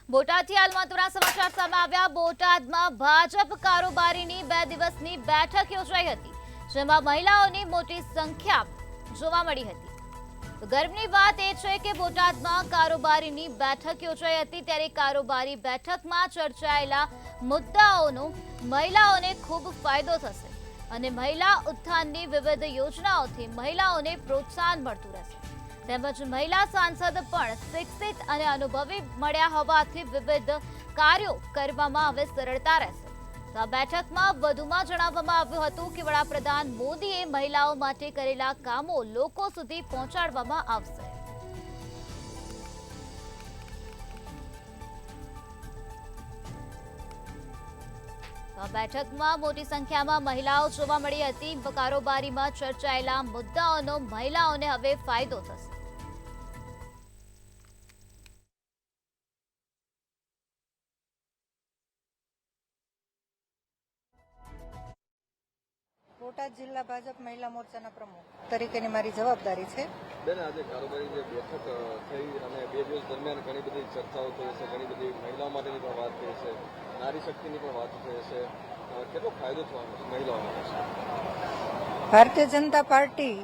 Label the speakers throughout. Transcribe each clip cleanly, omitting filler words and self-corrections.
Speaker 1: બોટાદથી હાલ મહત્વના સમાચાર સામે આવ્યા। બોટાદમાં ભાજપ કારોબારીની 2 દિવસની બેઠક યોજાઈ હતી, જેમાં મહિલાઓની મોટી સંખ્યા જોવા મળી હતી। તો ગર્વની વાત એ છે કે બોટાદમાં કારોબારીની બેઠક યોજાઈ હતી, ત્યારે કારોબારી બેઠકમાં ચર્ચાયેલા મુદ્દાઓનો મહિલાઓને ખૂબ ફાયદો થશે અને મહિલા ઉત્થાનની વિવિધ યોજનાઓથી મહિલાઓને પ્રોત્સાહન મળતું રહેશે। તેમજ મહિલા સાંસદ પણ શિક્ષિત અને અનુભવી મળ્યા હોવાથી વિવિધ કાર્યો કરવામાં હવે સરળતા રહેશે। તો આ બેઠકમાં વધુમાં જણાવવામાં આવ્યું હતું કે વડાપ્રધાન મોદીએ મહિલાઓ માટે કરેલા કામો લોકો સુધી પહોંચાડવામાં આવશે। આ બેઠકમાં મોટી સંખ્યામાં મહિલાઓ જોવા મળી હતી। કારોબારીમાં ચર્ચાયેલા મુદ્દાઓનો મહિલાઓને હવે ફાયદો થશે।
Speaker 2: બોટાદ જિલ્લા ભાજપ મહિલા મોરચાના પ્રમુખ તરીકેની મારી જવાબદારી છે।
Speaker 3: બેન, આજે કારોબારી જે બેઠક થઈ અને 2 દિવસ દરમિયાન ઘણી બધી ચર્ચાઓ થઈ છે, ઘણી બધી મહિલાઓ માટેની પણ વાત થઈ છે, નારી શક્તિની પણ વાત થઈ છે। કેટલો ફાયદો થવાનો છે મહિલાઓ માટે?
Speaker 2: ભારતીય જનતા પાર્ટી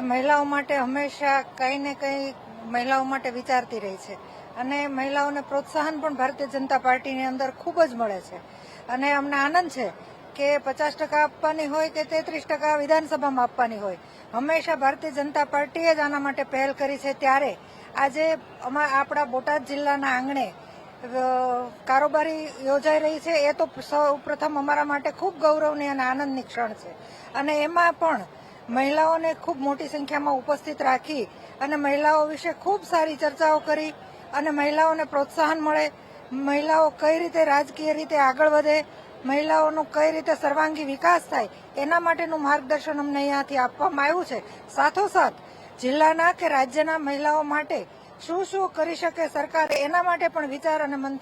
Speaker 2: એ મહિલાઓ માટે હંમેશા કંઈ ને કંઈ મહિલાઓ માટે વિચારતી રહી છે અને મહિલાઓને પ્રોત્સાહન પણ ભારતીય જનતા પાર્ટીની અંદર ખૂબ જ મળે છે અને અમને આનંદ છે કે 50% આપવાની હોય કે 33% વિધાનસભામાં આપવાની હોય, હંમેશા ભારતીય જનતા પાર્ટીએ જ આના માટે પહેલ કરી છે। ત્યારે આજે આપણા બોટાદ જિલ્લાના આંગણે કારોબારી યોજાઈ રહી છે, એ તો સૌ પ્રથમ અમારા માટે ખૂબ ગૌરવની અને આનંદની ક્ષણ છે અને એમાં પણ મહિલાઓને ખૂબ મોટી સંખ્યામાં ઉપસ્થિત રાખી અને મહિલાઓ વિશે ખૂબ સારી ચર્ચાઓ કરી અને મહિલાઓને પ્રોત્સાહન મળે, મહિલાઓ કઈ રીતે રાજકીય રીતે આગળ વધે, મહિલાઓનો કઈ રીતે સર્વાંગી વિકાસ થાય, એના માટેનું માર્ગદર્શન અમને અહીંયાથી આપવામાં આવ્યું છે। સાથોસાથ જિલ્લાના કે રાજ્યના મહિલાઓ માટે શું શું કરી શકે સરકાર, એના માટે પણ વિચાર અને મંથન